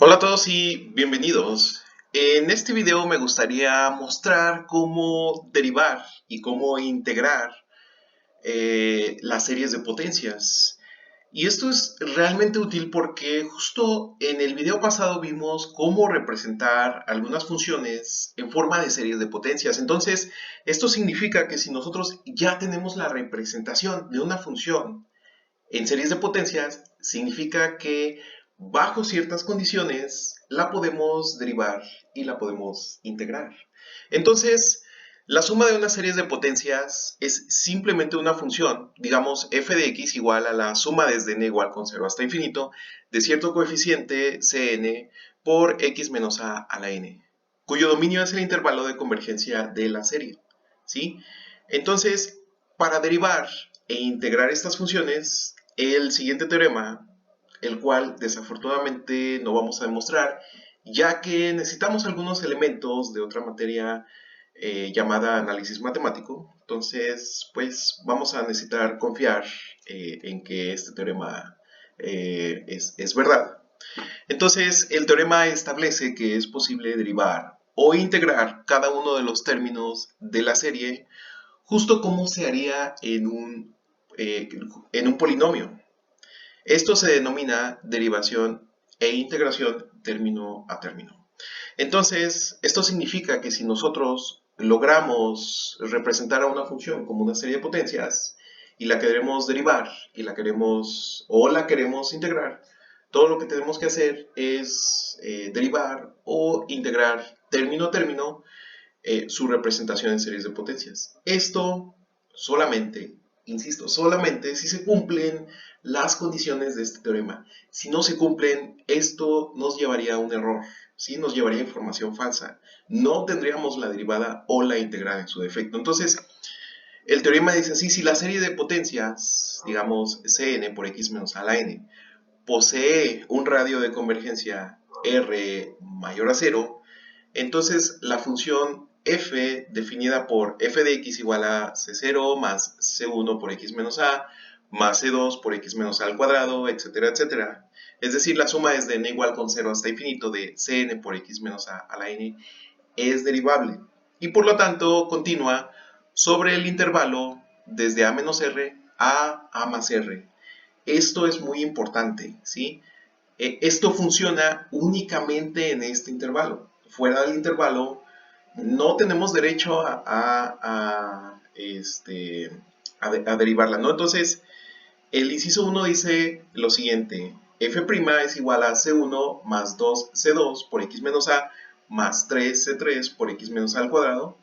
Hola a todos y bienvenidos. En este video me gustaría mostrar cómo derivar y cómo integrar las series de potencias. Y esto es realmente útil porque justo en el video pasado vimos cómo representar algunas funciones en forma de series de potencias. Entonces, esto significa que si nosotros ya tenemos la representación de una función en series de potencias, significa que bajo ciertas condiciones la podemos derivar y la podemos integrar. Entonces, la suma de unas series de potencias es simplemente una función, digamos f de x igual a la suma desde n igual con 0 hasta infinito de cierto coeficiente cn por x menos a la n, cuyo dominio es el intervalo de convergencia de la serie. ¿Sí? Entonces, para derivar e integrar estas funciones, el siguiente teorema, el cual desafortunadamente no vamos a demostrar, ya que necesitamos algunos elementos de otra materia llamada análisis matemático. Entonces, pues vamos a necesitar confiar en que este teorema es verdad. Entonces, el teorema establece que es posible derivar o integrar cada uno de los términos de la serie justo como se haría en un polinomio. Esto se denomina derivación e integración término a término. Entonces, esto significa que si nosotros logramos representar a una función como una serie de potencias y la queremos derivar y la queremos integrar, todo lo que tenemos que hacer es derivar o integrar término a término su representación en series de potencias. Esto solamente, insisto, solamente si se cumplen las condiciones de este teorema. Si no se cumplen, esto nos llevaría a un error, ¿sí? Nos llevaría a información falsa. No tendríamos la derivada o la integrada en su defecto. Entonces, el teorema dice así: si la serie de potencias, digamos Cn por x menos a la n, posee un radio de convergencia r mayor a 0, entonces la función f definida por f de x igual a c0 más c1 por x menos a más c2 por x menos a al cuadrado, etcétera, etcétera. Es decir, la suma desde n igual con 0 hasta infinito de cn por x menos a la n es derivable y por lo tanto continúa sobre el intervalo desde a menos r a más r. Esto es muy importante, ¿sí? Esto funciona únicamente en este intervalo. Fuera del intervalo no tenemos derecho a derivarla, ¿no? Entonces, el inciso 1 dice lo siguiente: f' es igual a c1 más 2c2 por x menos a más 3c3 por x menos a al cuadrado,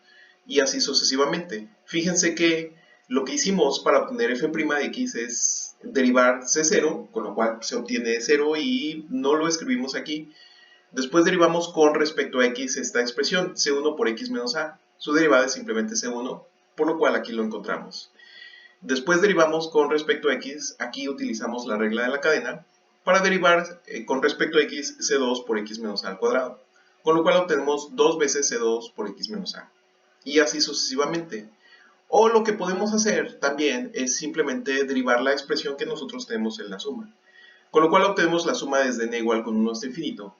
y así sucesivamente. Fíjense que lo que hicimos para obtener f' de x es derivar c0, con lo cual se obtiene 0 y no lo escribimos aquí. Después derivamos con respecto a x esta expresión, c1 por x menos a. Su derivada es simplemente c1, por lo cual aquí lo encontramos. Después derivamos con respecto a x, aquí utilizamos la regla de la cadena para derivar con respecto a x c2 por x menos a al cuadrado, con lo cual obtenemos 2 veces c2 por x menos a, y así sucesivamente. O lo que podemos hacer también es simplemente derivar la expresión que nosotros tenemos en la suma, con lo cual obtenemos la suma desde n igual con 1 hasta infinito,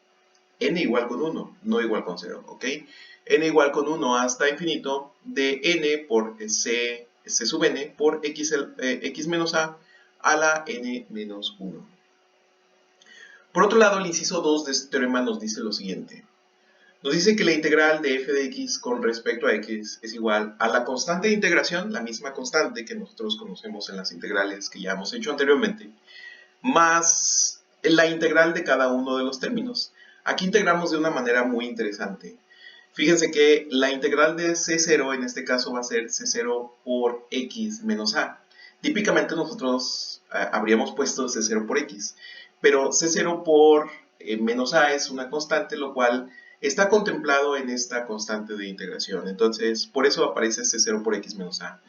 n igual con 1, no igual con 0, ¿ok? N igual con 1 hasta infinito de n por c sub n por x menos a la n menos 1. Por otro lado, el inciso 2 de este teorema nos dice lo siguiente. Nos dice que la integral de f de x con respecto a x es igual a la constante de integración, la misma constante que nosotros conocemos en las integrales que ya hemos hecho anteriormente, más la integral de cada uno de los términos. Aquí integramos de una manera muy interesante. Fíjense que la integral de c0 en este caso va a ser c0 por x menos a. Típicamente nosotros habríamos puesto c0 por x, pero c0 por menos a es una constante, lo cual está contemplado en esta constante de integración. Entonces, por eso aparece c0 por x menos a.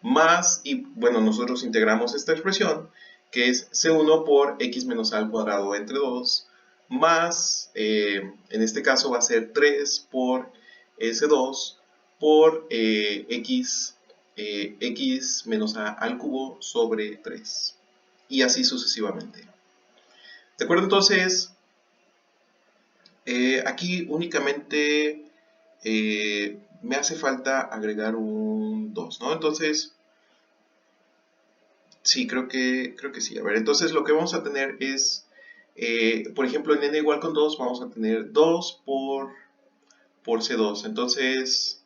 Más, y bueno, nosotros integramos esta expresión, que es c1 por x menos a al cuadrado entre 2, más, en este caso va a ser 3 por s2 por x menos a al cubo sobre 3. Y así sucesivamente. ¿De acuerdo? Entonces, Aquí únicamente me hace falta agregar un 2, ¿no? Entonces, sí, creo que sí. A ver, entonces lo que vamos a tener es, por ejemplo, en n igual con 2 vamos a tener 2 por C2. Entonces,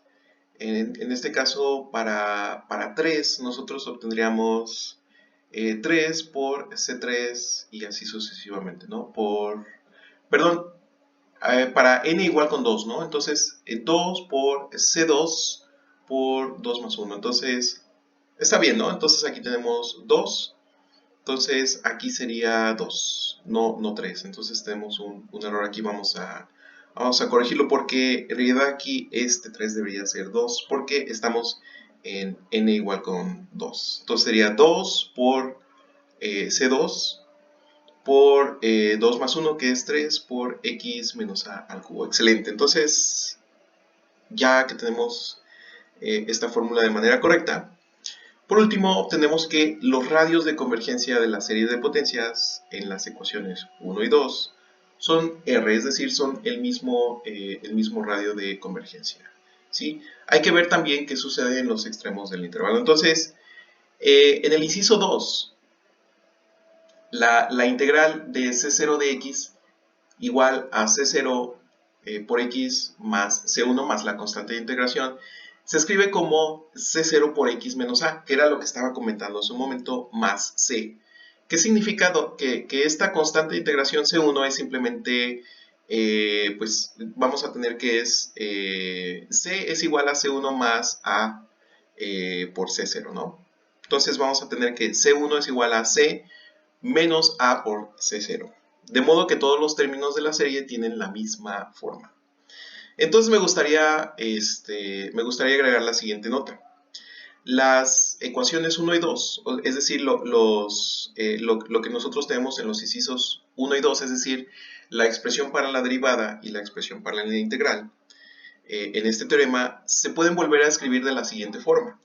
en este caso, para 3, nosotros obtendríamos 3 por C3 y así sucesivamente, ¿no? Perdón, para n igual con 2, ¿no? Entonces, 2 por C2 por 2 más 1. Entonces, está bien, ¿no? Entonces aquí tenemos 2. Entonces, aquí sería 2, no 3. Entonces tenemos un error aquí. Vamos a corregirlo porque en realidad aquí este 3 debería ser 2 porque estamos en n igual con 2. Entonces sería 2 por C2 por 2 más 1 que es 3 por x menos a al cubo. Excelente. Entonces, ya que tenemos esta fórmula de manera correcta, por último, obtenemos que los radios de convergencia de la serie de potencias en las ecuaciones 1 y 2 son R, es decir, son el mismo radio de convergencia. ¿Sí? Hay que ver también qué sucede en los extremos del intervalo. Entonces, en el inciso 2, la integral de C0 de x igual a C0 por x más C1 más la constante de integración se escribe como C0 por x menos a, que era lo que estaba comentando hace un momento, más c. ¿Qué significa que esta constante de integración C1 es simplemente, pues vamos a tener que es c es igual a C1 más a por C0, ¿no? Entonces vamos a tener que C1 es igual a c menos a por C0. De modo que todos los términos de la serie tienen la misma forma. Entonces me gustaría agregar la siguiente nota. Las ecuaciones 1 y 2, es decir, lo que nosotros tenemos en los incisos 1 y 2, es decir, la expresión para la derivada y la expresión para la integral, en este teorema se pueden volver a escribir de la siguiente forma,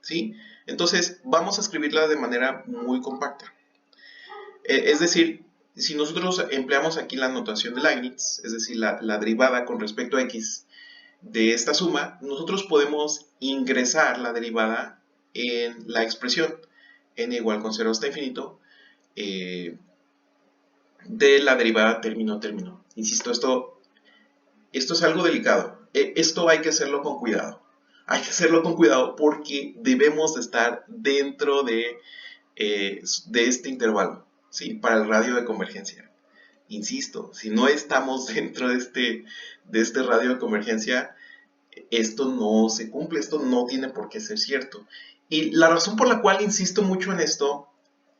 ¿sí? Entonces vamos a escribirla de manera muy compacta. Es decir, si nosotros empleamos aquí la notación de Leibniz, es decir, la derivada con respecto a x de esta suma, nosotros podemos ingresar la derivada en la expresión n igual con 0 hasta infinito de la derivada término-término. Insisto, esto es algo delicado. Esto hay que hacerlo con cuidado. Hay que hacerlo con cuidado porque debemos de estar dentro de este intervalo, ¿sí? Para el radio de convergencia. Insisto, si no estamos dentro de este radio de convergencia, esto no se cumple, esto no tiene por qué ser cierto. Y la razón por la cual insisto mucho en esto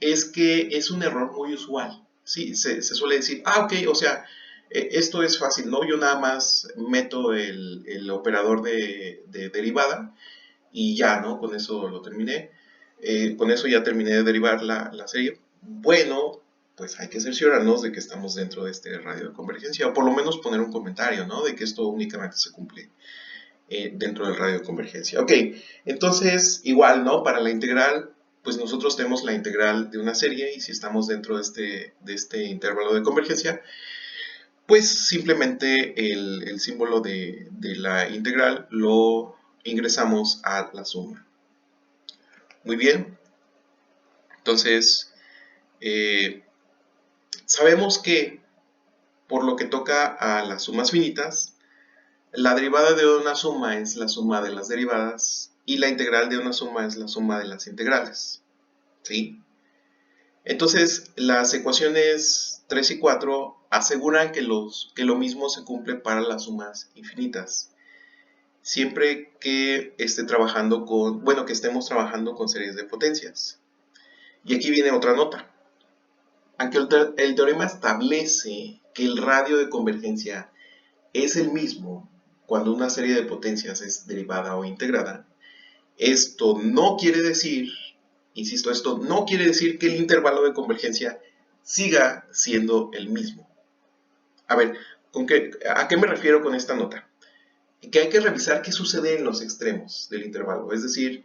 es que es un error muy usual. ¿Sí? Se suele decir, ok, o sea, esto es fácil, ¿no? Yo nada más meto el operador de derivada y ya, ¿no? Con eso lo terminé. Con eso ya terminé de derivar la serie. Bueno, pues hay que cerciorarnos de que estamos dentro de este radio de convergencia, o por lo menos poner un comentario, ¿no? De que esto únicamente se cumple dentro del radio de convergencia. Ok, entonces igual, ¿no? Para la integral, pues nosotros tenemos la integral de una serie y si estamos dentro de este intervalo de convergencia, pues simplemente el símbolo de la integral lo ingresamos a la suma. Muy bien, entonces sabemos que por lo que toca a las sumas finitas, la derivada de una suma es la suma de las derivadas y la integral de una suma es la suma de las integrales, ¿sí? Entonces, las ecuaciones 3 y 4 aseguran que lo mismo se cumple para las sumas infinitas, siempre que que estemos trabajando con series de potencias. Y aquí viene otra nota. Aunque el teorema establece que el radio de convergencia es el mismo cuando una serie de potencias es derivada o integrada, esto no quiere decir, insisto, esto no quiere decir que el intervalo de convergencia siga siendo el mismo. A ver, ¿a qué me refiero con esta nota? Que hay que revisar qué sucede en los extremos del intervalo. Es decir,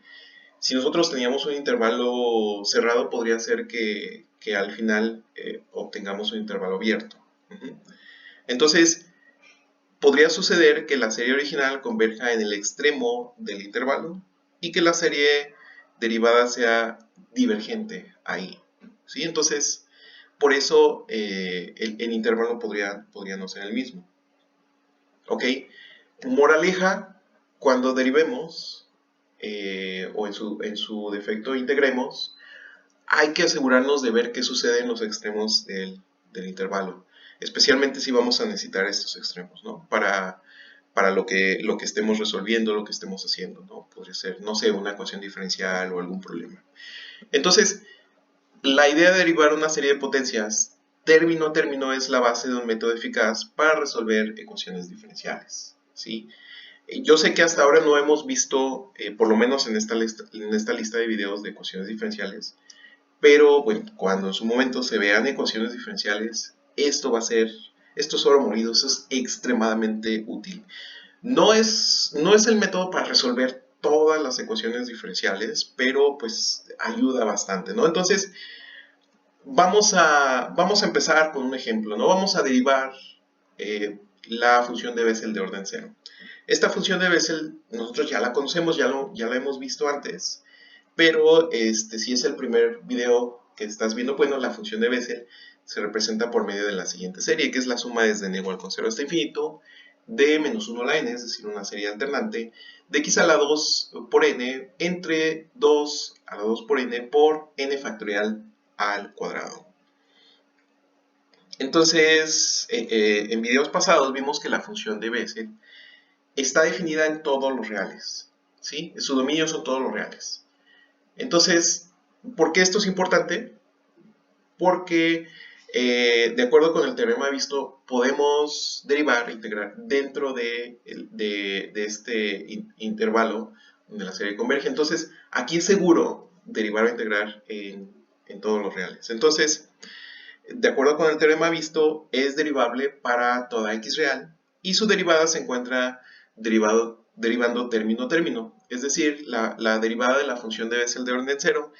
si nosotros teníamos un intervalo cerrado, podría ser que al final obtengamos un intervalo abierto. Entonces, podría suceder que la serie original converja en el extremo del intervalo y que la serie derivada sea divergente ahí, ¿sí? Entonces, por eso el intervalo podría no ser el mismo. ¿Ok? Moraleja, cuando derivemos o en su defecto integremos, hay que asegurarnos de ver qué sucede en los extremos del intervalo, especialmente si vamos a necesitar estos extremos, ¿no? Para lo que estemos resolviendo, lo que estemos haciendo, ¿no? Podría ser, no sé, una ecuación diferencial o algún problema. Entonces, la idea de derivar una serie de potencias término a término es la base de un método eficaz para resolver ecuaciones diferenciales, ¿sí? Yo sé que hasta ahora no hemos visto, por lo menos en esta lista de videos de ecuaciones diferenciales, pero bueno, cuando en su momento se vean ecuaciones diferenciales, esto es oro molido, eso es extremadamente útil. No es el método para resolver todas las ecuaciones diferenciales, pero pues ayuda bastante, ¿no? Entonces, vamos a empezar con un ejemplo, ¿no? Vamos a derivar la función de Bessel de orden 0. Esta función de Bessel nosotros ya la conocemos, ya la hemos visto antes, pero si es el primer video que estás viendo, bueno, la función de Bessel se representa por medio de la siguiente serie, que es la suma desde n igual con 0 hasta infinito, de menos 1 a la n, es decir, una serie alternante, de x a la 2 por n entre 2 a la 2 por n por n factorial al cuadrado. Entonces, en videos pasados vimos que la función de Bessel está definida en todos los reales, ¿sí? Su dominio son todos los reales. Entonces, ¿por qué esto es importante? Porque, de acuerdo con el teorema visto, podemos derivar, integrar dentro de este intervalo donde la serie converge. Entonces, aquí es seguro derivar o integrar en todos los reales. Entonces, de acuerdo con el teorema visto, es derivable para toda x real y su derivada se encuentra derivando término a término. Es decir, la derivada de la función de Bessel de orden 0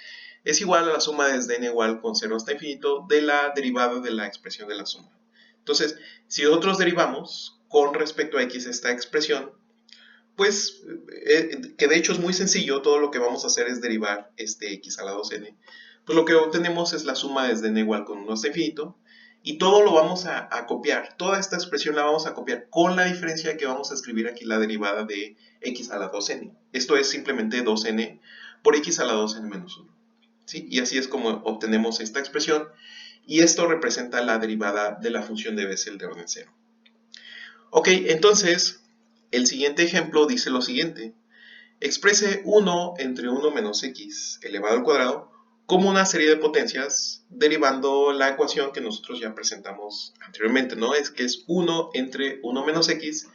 es igual a la suma desde n igual con 0 hasta infinito de la derivada de la expresión de la suma. Entonces, si nosotros derivamos con respecto a x esta expresión, pues, que de hecho es muy sencillo, todo lo que vamos a hacer es derivar este x a la 2n, pues lo que obtenemos es la suma desde n igual con 1 hasta infinito, y todo lo vamos a copiar, toda esta expresión la vamos a copiar, con la diferencia de que vamos a escribir aquí la derivada de x a la 2n. Esto es simplemente 2n por x a la 2n menos 1. ¿Sí? Y así es como obtenemos esta expresión, y esto representa la derivada de la función de Bessel de orden 0. Ok, entonces, el siguiente ejemplo dice lo siguiente. Exprese 1 entre 1 menos x elevado al cuadrado como una serie de potencias derivando la ecuación que nosotros ya presentamos anteriormente, ¿no? Es que es 1 entre 1 menos x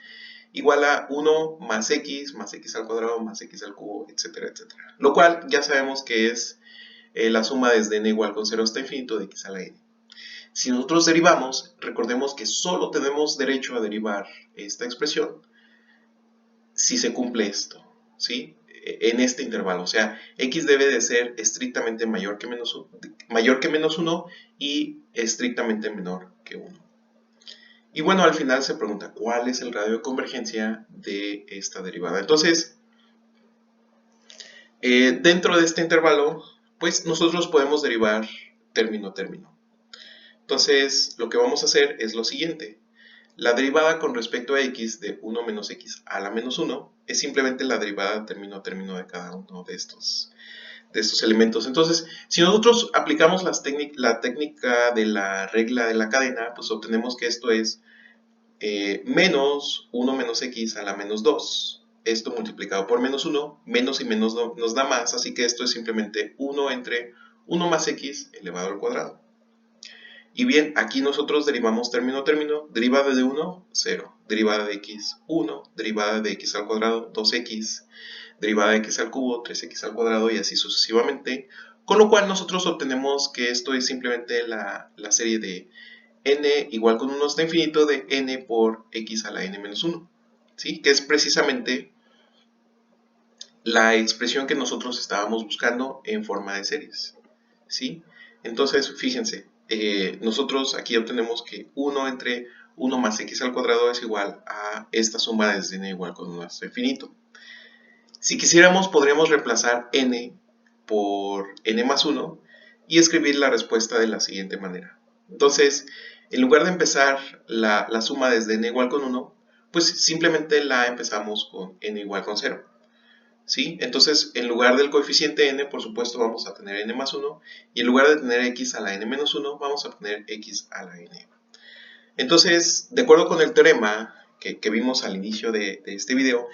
igual a 1 más x al cuadrado más x al cubo, etcétera, etcétera. Lo cual ya sabemos que es la suma desde n igual con 0 hasta infinito de x a la n. Si nosotros derivamos, recordemos que solo tenemos derecho a derivar esta expresión si se cumple esto, ¿sí? En este intervalo, o sea, x debe de ser estrictamente mayor que menos 1 y estrictamente menor que 1. Y bueno, al final se pregunta, ¿cuál es el radio de convergencia de esta derivada? Entonces, dentro de este intervalo, pues nosotros podemos derivar término a término. Entonces, lo que vamos a hacer es lo siguiente. La derivada con respecto a x de 1 menos x a la menos 1 es simplemente la derivada término a término de cada uno de estos elementos. Entonces, si nosotros aplicamos la técnica de la regla de la cadena, pues obtenemos que esto es menos 1 menos x a la menos 2. Esto multiplicado por menos 1, menos y menos nos da más, así que esto es simplemente 1 entre 1 más x elevado al cuadrado. Y bien, aquí nosotros derivamos término a término, derivada de 1, 0, derivada de x, 1, derivada de x al cuadrado, 2x, derivada de x al cubo, 3x al cuadrado y así sucesivamente, con lo cual nosotros obtenemos que esto es simplemente la serie de n igual con 1 hasta infinito de n por x a la n menos 1, ¿sí? Que es precisamente la expresión que nosotros estábamos buscando en forma de series, ¿sí? Entonces, fíjense, nosotros aquí obtenemos que 1 entre 1 más x al cuadrado es igual a esta suma desde n igual con 1 hasta infinito. Si quisiéramos, podríamos reemplazar n por n más 1 y escribir la respuesta de la siguiente manera. Entonces, en lugar de empezar la suma desde n igual con 1, pues simplemente la empezamos con n igual con 0. ¿Sí? Entonces, en lugar del coeficiente n, por supuesto, vamos a tener n más 1, y en lugar de tener x a la n menos 1, vamos a tener x a la n. Entonces, de acuerdo con el teorema que vimos al inicio de este video,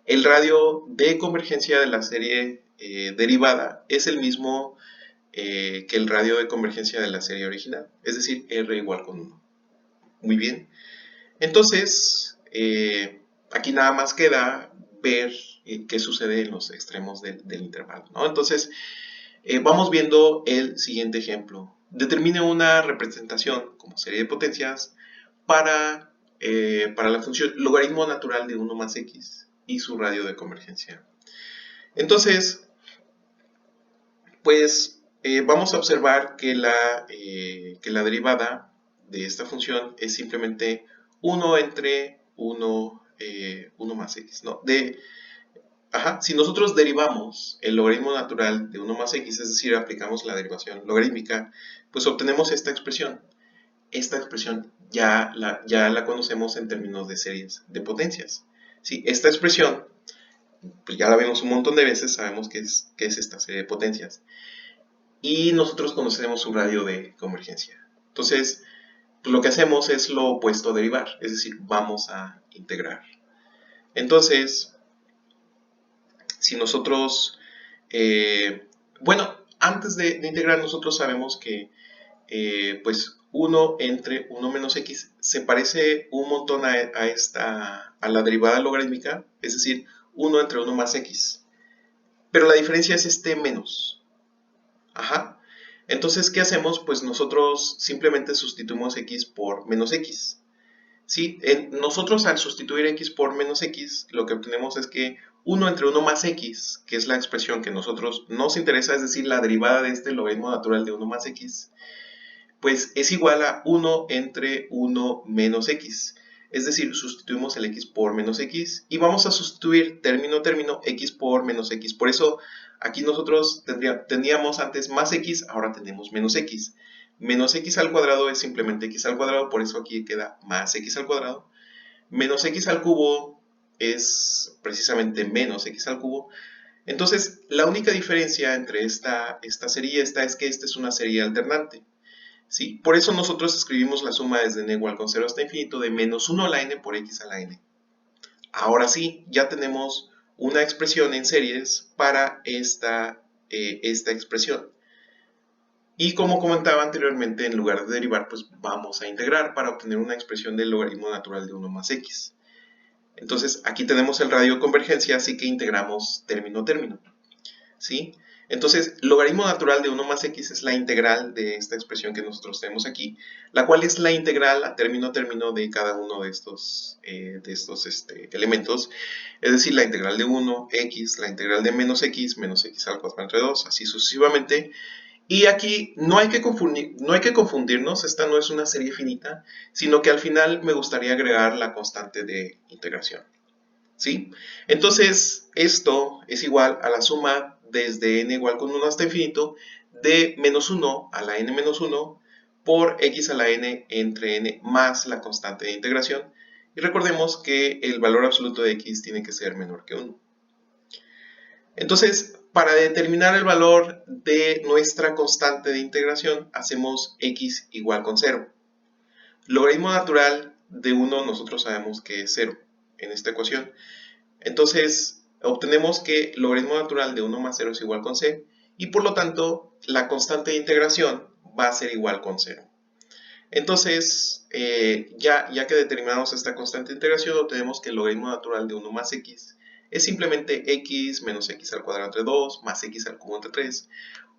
el radio de convergencia de la serie derivada es el mismo que el radio de convergencia de la serie original, es decir, r igual con 1. Muy bien. Entonces, aquí nada más queda ver qué sucede en los extremos del intervalo, ¿no? Entonces, vamos viendo el siguiente ejemplo. Determine una representación como serie de potencias para la función logaritmo natural de 1 más x y su radio de convergencia. Entonces, pues vamos a observar que la derivada de esta función es simplemente 1 entre 1 más x, ¿no? Si nosotros derivamos el logaritmo natural de 1 más x, es decir, aplicamos la derivación logarítmica, pues obtenemos esta expresión. Esta expresión ya la conocemos en términos de series de potencias. ¿Sí? Esta expresión, pues ya la vemos un montón de veces, sabemos qué es esta serie de potencias. Y nosotros conocemos su radio de convergencia. Entonces, pues lo que hacemos es lo opuesto a derivar, es decir, vamos a integrar. Entonces, si nosotros, bueno, antes de integrar nosotros sabemos que pues 1 entre 1 menos x se parece un montón a la derivada logarítmica, es decir, 1 entre 1 más x. Pero la diferencia es este menos. Entonces, ¿qué hacemos? Pues nosotros simplemente sustituimos x por menos x. ¿Sí? Nosotros al sustituir x por menos x, lo que obtenemos es que 1 entre 1 más x, que es la expresión que a nosotros nos interesa, es decir, la derivada de este logaritmo natural de 1 más x, pues es igual a 1 entre 1 menos x. Es decir, sustituimos el x por menos x y vamos a sustituir término x por menos x. Por eso aquí nosotros teníamos antes más x, ahora tenemos menos x. Menos x al cuadrado es simplemente x al cuadrado, por eso aquí queda más x al cuadrado. Menos x al cubo es precisamente menos x al cubo. Entonces, la única diferencia entre esta serie y esta es que esta es una serie alternante. ¿Sí? Por eso nosotros escribimos la suma desde n igual con 0 hasta infinito de menos 1 a la n por x a la n. Ahora sí, ya tenemos una expresión en series para esta expresión. Y como comentaba anteriormente, en lugar de derivar, pues vamos a integrar para obtener una expresión del logaritmo natural de 1 más x. Entonces, aquí tenemos el radio de convergencia, así que integramos término. ¿Sí? Entonces, logaritmo natural de 1 más x es la integral de esta expresión que nosotros tenemos aquí, la cual es la integral a término de cada uno de estos elementos, es decir, la integral de 1, x, la integral de menos x al cuadrado entre 2, así sucesivamente. Y aquí no hay que confundirnos, esta no es una serie finita, sino que al final me gustaría agregar la constante de integración. ¿Sí? Entonces, esto es igual a la suma desde n igual con 1 hasta infinito de menos 1 a la n menos 1 por x a la n entre n más la constante de integración. Y recordemos que el valor absoluto de x tiene que ser menor que 1. Entonces, para determinar el valor de nuestra constante de integración, hacemos x igual con 0. Logaritmo natural de 1 nosotros sabemos que es 0 en esta ecuación. Entonces, obtenemos que logaritmo natural de 1 más 0 es igual con c, y por lo tanto, la constante de integración va a ser igual con 0. Entonces, ya que determinamos esta constante de integración, obtenemos que el logaritmo natural de 1 más x es simplemente x menos x al cuadrado entre 2 más x al cubo entre 3,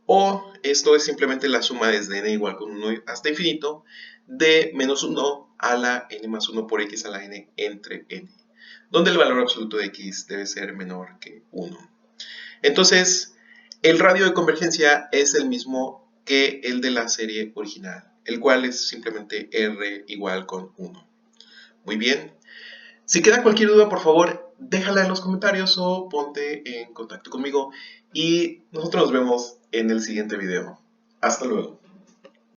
o esto es simplemente la suma desde n igual con 1 hasta infinito de menos 1 a la n más 1 por x a la n entre n, donde el valor absoluto de x debe ser menor que 1. Entonces, el radio de convergencia es el mismo que el de la serie original, el cual es simplemente r igual con 1. Muy bien. Si queda cualquier duda, por favor, déjala en los comentarios o ponte en contacto conmigo y nosotros nos vemos en el siguiente video. Hasta luego.